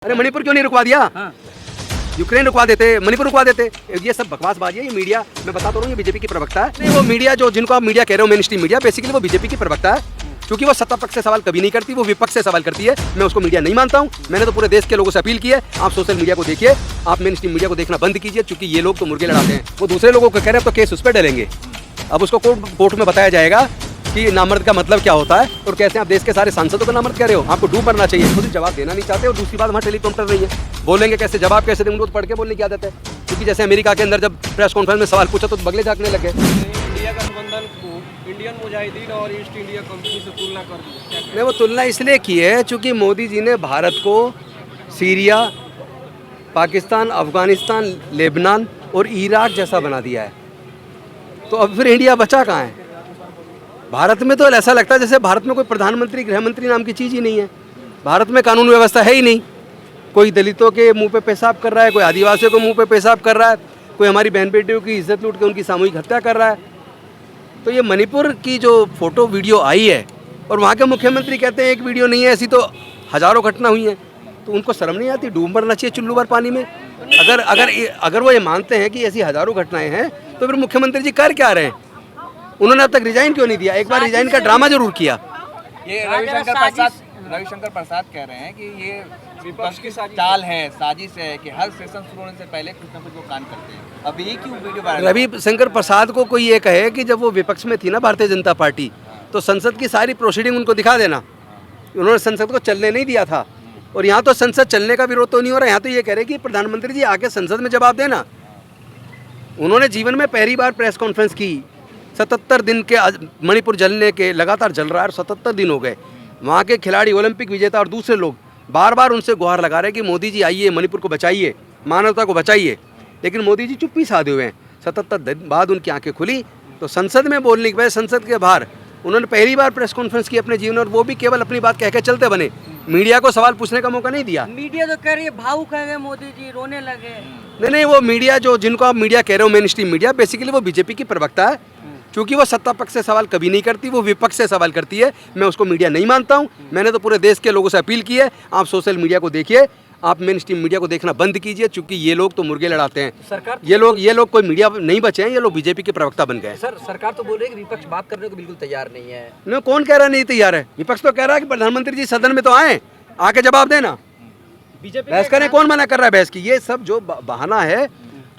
अरे मणिपुर क्यों नहीं रुकवा दिया? हाँ। यूक्रेन रुकवा देते, मणिपुर रुकवा देते। ये सब बकवासबाजी है। ये मीडिया, मैं बताता हूँ, ये बीजेपी की प्रवक्ता है। नहीं, वो मीडिया जो जिनको आप मीडिया कह रहे हो, मेन स्ट्रीम मीडिया, बेसिकली वो बीजेपी की प्रवक्ता है, क्योंकि वो सत्ता पक्ष से सवाल कभी नहीं करती, वो विपक्ष से सवाल करती है। मैं उसको मीडिया नहीं मानता हूँ। मैंने तो पूरे देश के लोगों से अपील की है, आप सोशल मीडिया को देखिए, आप मेन स्ट्रीम मीडिया को देखना बंद कीजिए, क्योंकि ये लोग तो मुर्गे लड़ाते हैं। वो दूसरे लोगों को कह रहे हैं तो केस उस पर डलेंगे। अब उसको कोर्ट में बताया जाएगा कि नामर्द का मतलब क्या होता है और कैसे आप देश के सारे सांसदों को नामर्द कह रहे हो। आपको डूब मरना चाहिए। खुद जवाब देना नहीं चाहते और दूसरी बात वहाँ टेलीप्रॉम्प्टर नहीं है, बोलेंगे कैसे, जवाब कैसे देंगे, उनको तो पढ़ के बोलने की आदत है। क्योंकि जैसे अमेरिका के अंदर जब प्रेस कॉन्फ्रेंस में सवाल पूछा तो बगले झाँकने लगे। इंडिया गठबंधन को इंडियन मुजाहिदीन और ईस्ट इंडिया कंपनी से तुलना कर दी। नहीं, वो तुलना इसलिए की है क्योंकि मोदी जी ने भारत को सीरिया, पाकिस्तान, अफगानिस्तान, लेबनान और इराक जैसा बना दिया है। तो अब फिर इंडिया बचा कहाँ है? भारत में तो ऐसा लगता है जैसे भारत में कोई प्रधानमंत्री, गृहमंत्री नाम की चीज़ ही नहीं है। भारत में कानून व्यवस्था है ही नहीं। कोई दलितों के मुंह पे पेशाब कर रहा है, कोई आदिवासियों के मुंह पे पेशाब कर रहा है, कोई हमारी बहन बेटियों की इज्जत लूट के उनकी सामूहिक हत्या कर रहा है। तो ये मणिपुर की जो फोटो वीडियो आई है और वहाँ के मुख्यमंत्री कहते हैं एक वीडियो नहीं है, ऐसी तो हज़ारों घटना हुई हैं। तो उनको शर्म नहीं आती? डूब मरना चाहिए चुल्लू भर पानी में। अगर वो ये मानते हैं कि ऐसी हज़ारों घटनाएँ हैं तो फिर मुख्यमंत्री जी कर क्या रहे हैं? उन्होंने अब तक रिजाइन क्यों नहीं दिया? एक बार रिजाइन का ड्रामा जरूर किया। ये रविशंकर प्रसाद कह रहे हैं कि ये विपक्ष की चाल है, साजिश है कि हर सेशन शुरू होने से पहले कुछ ना कुछ वो कांड करते हैं। अब ये क्यों वीडियो वायरल? रविशंकर प्रसाद को कोई ये कहे कि जब वो विपक्ष में थी ना भारतीय जनता पार्टी, तो संसद की सारी प्रोसीडिंग उनको दिखा देना। उन्होंने संसद को चलने नहीं दिया था। और यहाँ तो संसद चलने का विरोध तो नहीं हो रहा। यहाँ तो ये कह रहे कि प्रधानमंत्री जी आके संसद में जवाब देना। उन्होंने जीवन में पहली बार प्रेस कॉन्फ्रेंस की। 77 दिन के मणिपुर जलने के लगातार जल रहा है और 77 दिन हो गए। वहाँ के खिलाड़ी, ओलंपिक विजेता और दूसरे लोग बार बार उनसे गुहार लगा रहे हैं कि मोदी जी आइए, मणिपुर को बचाइए, मानवता को बचाइए। लेकिन मोदी जी चुप्पी साधे हुए हैं। 77 दिन बाद उनकी आंखें खुली तो संसद में बोलने के बाद, संसद के बाहर उन्होंने पहली बार प्रेस कॉन्फ्रेंस की अपने जीवन, और वो भी केवल अपनी बात कह के चलते बने। मीडिया को सवाल पूछने का मौका नहीं दिया। मीडिया तो कह रही है भावुक है मोदी जी, रोने लगे। नहीं, वो मीडिया जो जिनको आप मीडिया कह रहे हो, मेन स्ट्रीम मीडिया, बेसिकली वो बीजेपी की प्रवक्ता है, क्योंकि वो सत्ता पक्ष से सवाल कभी नहीं करती, वो विपक्ष से सवाल करती है। मैं उसको मीडिया नहीं मानता हूँ। मैंने तो पूरे देश के लोगों से अपील की है, आप सोशल मीडिया को देखिए, आप मेन स्ट्रीम मीडिया को देखना बंद कीजिए, क्योंकि ये लोग तो मुर्गे लड़ाते हैं। सरकार ये लोग कोई मीडिया नहीं बचे हैं, ये लोग बीजेपी के प्रवक्ता बन गए। सर, सरकार तो बोल रही है कि विपक्ष बात करने को बिल्कुल तैयार नहीं है। नहीं, कौन कह रहा नहीं तैयार है? विपक्ष तो कह रहा है कि प्रधानमंत्री जी सदन में तो आए, आके जवाब देना। बीजेपी बहस करें, कौन मना कर रहा है बहस की? ये सब जो बहाना है,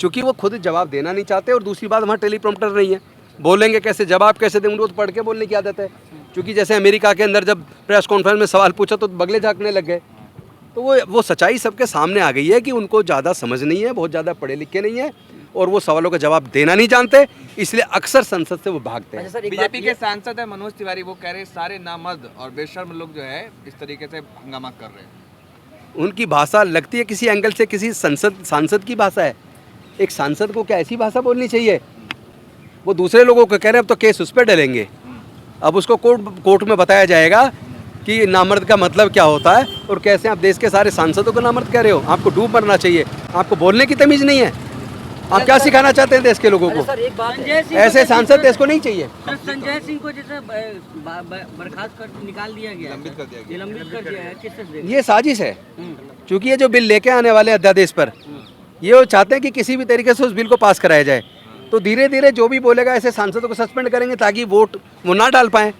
क्योंकि वो खुद जवाब देना नहीं चाहते और दूसरी बात वहाँ टेलीप्रॉम्प्टर नहीं है, बोलेंगे कैसे, जवाब कैसे दें, उनको तो पढ़ के बोलने की आदत है। क्योंकि जैसे अमेरिका के अंदर जब प्रेस कॉन्फ्रेंस में सवाल पूछा तो बगले झाँकने लग गए। तो वो सच्चाई सबके सामने आ गई है कि उनको ज़्यादा समझ नहीं है, बहुत ज़्यादा पढ़े लिखे नहीं है और वो सवालों का जवाब देना नहीं जानते, इसलिए अक्सर संसद से वो भागते हैं। बीजेपी के सांसद है मनोज तिवारी, वो कह रहे हैं सारे नामर्द और बेशर्म लोग जो है इस तरीके से हंगामा कर रहे हैं। उनकी भाषा लगती है किसी एंगल से किसी सांसद की भाषा है। एक सांसद को क्या ऐसी भाषा बोलनी चाहिए? वो दूसरे लोगों को कह रहे हैं अब तो केस उस पर डलेंगे। अब उसको कोर्ट में बताया जाएगा कि नामर्द का मतलब क्या होता है और कैसे आप देश के सारे सांसदों को नामर्द कह रहे हो। आपको डूब मरना चाहिए, आपको बोलने की तमीज़ नहीं है। आप क्या सिखाना चाहते हैं देश के लोगों को? सर, एक बात, ऐसे सांसद देश को नहीं चाहिए। संजय सिंह को जैसे बर्खास्त कर निकाल दिया गया, निलंबित कर दिया है, किस तरह? ये साजिश है, क्योंकि ये जो बिल लेके आने वाले अध्यादेश पर, ये वो चाहते हैं कि किसी भी तरीके से उस बिल को पास कराया जाए। तो धीरे धीरे जो भी बोलेगा ऐसे सांसदों को सस्पेंड करेंगे ताकि वोट वो ना डाल पाएँ।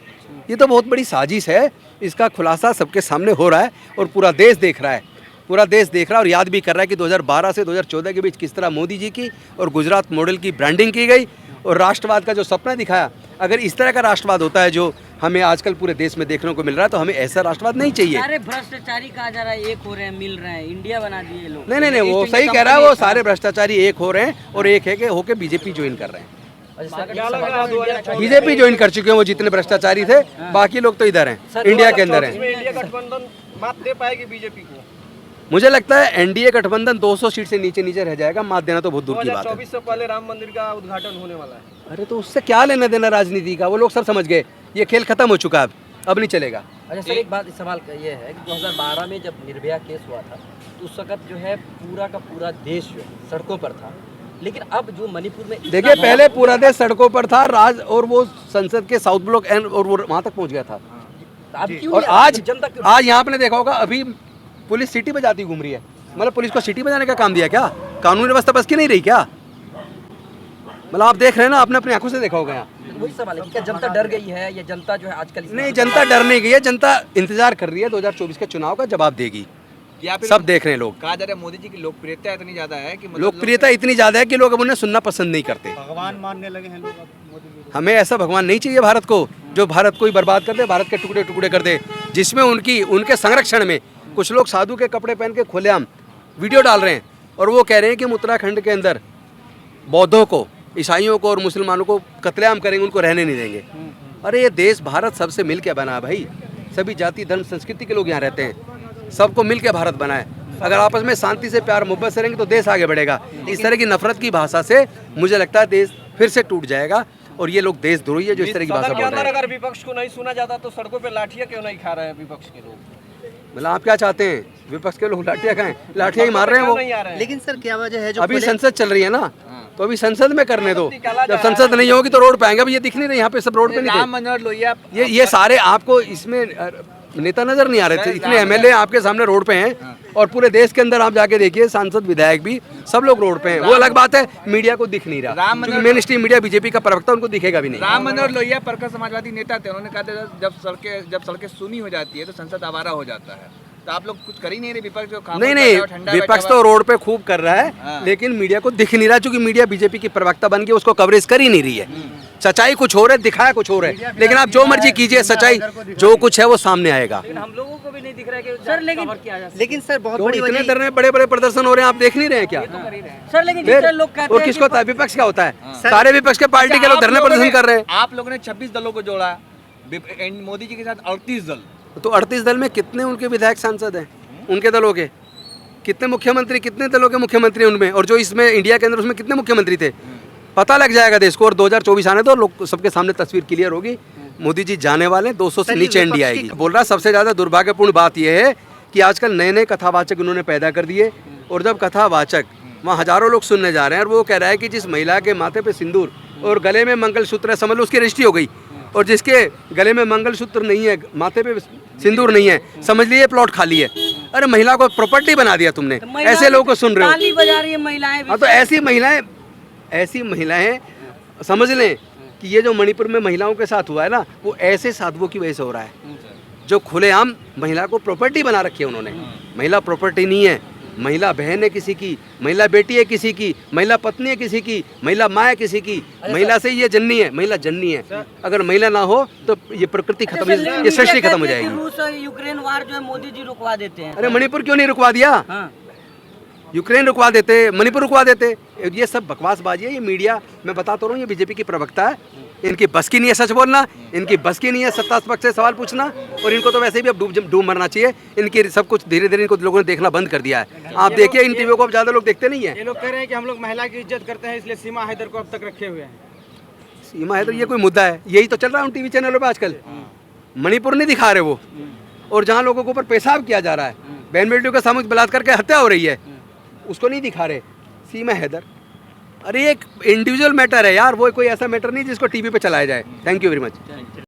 ये तो बहुत बड़ी साजिश है। इसका खुलासा सबके सामने हो रहा है और पूरा देश देख रहा है। पूरा देश देख रहा है और याद भी कर रहा है कि 2012 से 2014 के बीच किस तरह मोदी जी की और गुजरात मॉडल की ब्रांडिंग की गई और राष्ट्रवाद का जो सपना दिखाया। अगर इस तरह का राष्ट्रवाद होता है जो हमें आजकल पूरे देश में देखने को मिल रहा है, तो हमें ऐसा राष्ट्रवाद नहीं चाहिए। सारे भ्रष्टाचारी कहा जा रहा है, एक हो रहे हैं, मिल रहे हैं, इंडिया बना दिए लोग। नहीं, वो सही कह रहा है। वो सारे भ्रष्टाचारी एक हो रहे हैं और एक है कि होके बीजेपी ज्वाइन कर रहे हैं। बीजेपी ज्वाइन कर चुके हैं वो जितने भ्रष्टाचारी थे, बाकी लोग तो इधर हैं, इंडिया के अंदर हैं। इंडिया गठबंधन मात दे पाएगी बीजेपी को? मुझे लगता है एनडीए गठबंधन 200 सीट से नीचे रह जाएगा। मात देना तो बहुत दूर की बात है। 2024 से पहले राम मंदिर का उद्घाटन होने वाला है। अरे तो उससे क्या लेना देना राजनीति का? वो लोग सब समझ गए, ये खेल खत्म हो चुका है, अब नहीं चलेगा। अच्छा सर, एक बात, इस सवाल का ये है कि 2012 में जब निर्भया केस हुआ था तो उस वक्त जो है पूरा का पूरा देश जो है सड़कों पर था, लेकिन अब जो मणिपुर में देखिए, पहले पूरा देश सड़कों पर था, राज और वो संसद के साउथ ब्लॉक एंड और वो वहाँ तक पहुँच गया था। अब क्यों और आज यहाँ आपने देखा होगा, अभी पुलिस सिटी बजाती घूम रही है, मतलब पुलिस को सिटी बजाने का काम दिया क्या? कानून व्यवस्था बस की नहीं रही क्या? मतलब आप देख रहे हैं ना, आपने अपनी आंखों से देखा होगा यहाँ। वही सवाल है कि क्या जनता डर गई है या जनता जो है आजकल नहीं, जनता डर नहीं गई है, जनता इंतजार कर रही है 2024 के चुनाव का, जवाब देगी। या फिर सब देख रहे हैं लोग। कहा जा रहा है मोदी जी की लोकप्रियता इतनी ज्यादा है कि मतलब लोकप्रियता इतनी ज्यादा है कि लोग अब उन्हें सुनना पसंद नहीं करते। भगवान मानने लगे हैं लोग अब मोदी जी को। हमें ऐसा भगवान नहीं चाहिए भारत को, जो भारत को ही बर्बाद कर दे, भारत के टुकड़े टुकड़े कर दे, जिसमें उनके संरक्षण में कुछ लोग साधु के कपड़े पहन के खुलेआम वीडियो डाल रहे हैं और वो कह रहे हैं कि हम उत्तराखंड के अंदर बौद्धों को, ईसाइयों को और मुसलमानों को कत्लेआम करेंगे, उनको रहने नहीं देंगे। अरे ये देश भारत सबसे मिल के बना है भाई, सभी जाति धर्म संस्कृति के लोग यहाँ रहते हैं, सबको मिल के भारत बना है। अगर आपस में शांति से प्यार मोहब्बत से रहेंगे तो देश आगे बढ़ेगा। इस तरह की नफरत की भाषा से मुझे लगता है देश फिर से टूट जाएगा और ये लोग देशद्रोही है जो इस तरह की भाषा बोल रहे हैं। अगर विपक्ष को नहीं सुना जाता तो सड़कों पे लाठियां क्यों नहीं खा रहे हैं विपक्ष के लोग? मतलब आप क्या चाहते हैं, विपक्ष के लोग लाठियाँ खाएं? लाठियाँ ही मार रहे हैं वो। लेकिन सर क्या वजह है जो अभी संसद चल रही है ना, तो अभी संसद में करने दो, जब संसद नहीं होगी तो रोड पे आएंगे। अब ये दिख नहीं रहे, यहाँ पे सब रोड पे नहीं राम थे। मनोहर लोहिया ये सारे आपको इसमें नेता नजर नहीं आ रहे थे, इतने एमएलए आपके सामने रोड पे हैं और पूरे देश के अंदर आप जाके देखिए सांसद विधायक भी सब लोग रोड पे हैं। वो अलग बात है, मीडिया को दिख नहीं रहा, क्योंकि मेन स्ट्रीम मीडिया बीजेपी का प्रवक्ता उनको दिखेगा भी नहीं। राम मनोहर लोहिया प्रखर समाजवादी नेता थे, उन्होंने कहा था जब सड़कें सुनी हो जाती है तो संसद आवारा हो जाता है। तो आप लोग कुछ कर ही नहीं रहे, विपक्ष जो नहीं, विपक्ष तो रोड पे खूब कर रहा है, लेकिन मीडिया को दिख नहीं रहा, क्योंकि मीडिया बीजेपी की प्रवक्ता बन के उसको कवरेज कर ही नहीं रही है। सच्चाई कुछ और है, दिखाया कुछ और है, लेकिन आप जो मर्जी कीजिए, सच्चाई जो कुछ है वो सामने आएगा। हम लोगों को भी नहीं दिख रहा है कि सर, लेकिन सर बहुत क्यों बड़ी इतने वजह तरह बड़े बड़े प्रदर्शन हो रहे हैं, आप देख नहीं रहे हैं क्या? सर, लेकिन फिर जितने लोग कहते और हैं किसको होता है? विपक्ष का होता है, सारे विपक्ष के पार्टी के लोग धरने प्रदर्शन कर रहे हैं। आप लोगों ने 26 दलों को जोड़ा मोदी जी के साथ 38 दल, तो 38 दल में कितने उनके विधायक सांसद हैं, उनके दलों के कितने मुख्यमंत्री, कितने दलों के मुख्यमंत्री उनमें, और जो इसमें इंडिया के अंदर उसमें कितने मुख्यमंत्री थे? पता लग जाएगा देश को। और 2024 आने दो, लोग सबके सामने तस्वीर क्लियर होगी। मोदी जी जाने वाले, 200 से नीचे इंडिया आएगी। बोल रहा सबसे ज़्यादा दुर्भाग्यपूर्ण बात यह है कि आजकल नए नए कथावाचक उन्होंने पैदा कर दिए, और जब कथावाचक वहाँ हज़ारों लोग सुनने जा रहे हैं और वो कह रहा है कि जिस महिला के माथे पे सिंदूर और गले में मंगलसूत्र है, समझ लो उसकी रजिस्ट्री हो गई, और जिसके गले में मंगलसूत्र नहीं है, माथे पे सिंदूर नहीं है, समझ लिए प्लॉट खाली है। अरे महिला को प्रॉपर्टी बना दिया तुमने, ऐसे लोगों को सुन रहे हो। ताली बजा रही है महिलाएं। हाँ, तो ऐसी महिलाएं समझ लें कि ये जो मणिपुर में महिलाओं के साथ हुआ है ना, वो ऐसे साधुओं की वजह से हो रहा है, जो खुलेआम महिला को प्रॉपर्टी बना रखी है उन्होंने। महिला प्रॉपर्टी नहीं है, महिला बहन है किसी की, महिला बेटी है किसी की, महिला पत्नी है किसी की, महिला माँ है किसी की। महिला से ये जन्नी है, महिला जन्नी है। अगर महिला ना हो तो ये प्रकृति खत्म, ये सृष्टि खत्म हो जाएगी। रूस और यूक्रेन वार जो है मोदी जी रुकवा देते हैं। अरे मणिपुर क्यों नहीं रुकवा दिया? हाँ। यूक्रेन रुकवा देते, मणिपुर रुकवा देते। ये सब बकवासबाजी है, ये मीडिया, मैं बताता रहा हूँ, ये बीजेपी की प्रवक्ता है, इनकी बस की नहीं है सच बोलना, इनकी बस की नहीं है सत्ता पक्ष से सवाल पूछना, और इनको तो वैसे भी अब डूब मरना चाहिए। इनकी सब कुछ धीरे धीरे इनको लोगों ने देखना बंद कर दिया है। आप देखिए इन टीवियों को अब ज़्यादा लोग देखते नहीं है। ये लोग कह रहे हैं कि हम लोग महिला की इज्जत करते हैं, इसलिए सीमा हैदर को अब तक रखे हुए हैं। सीमा हैदर ये कोई मुद्दा है? यही तो चल रहा है उन टीवी चैनलों पर आजकल। मणिपुर नहीं दिखा रहे वो, और जहाँ लोगों के ऊपर पेशाब किया जा रहा है, बहन बेटियों का सामूहिक बलात्कार के हत्या हो रही है, उसको नहीं दिखा रहे। सीमा हैदर, अरे एक इंडिविजुअल मैटर है यार, वो कोई ऐसा मैटर नहीं जिसको टीवी पे चलाया जाए। Thank you very much.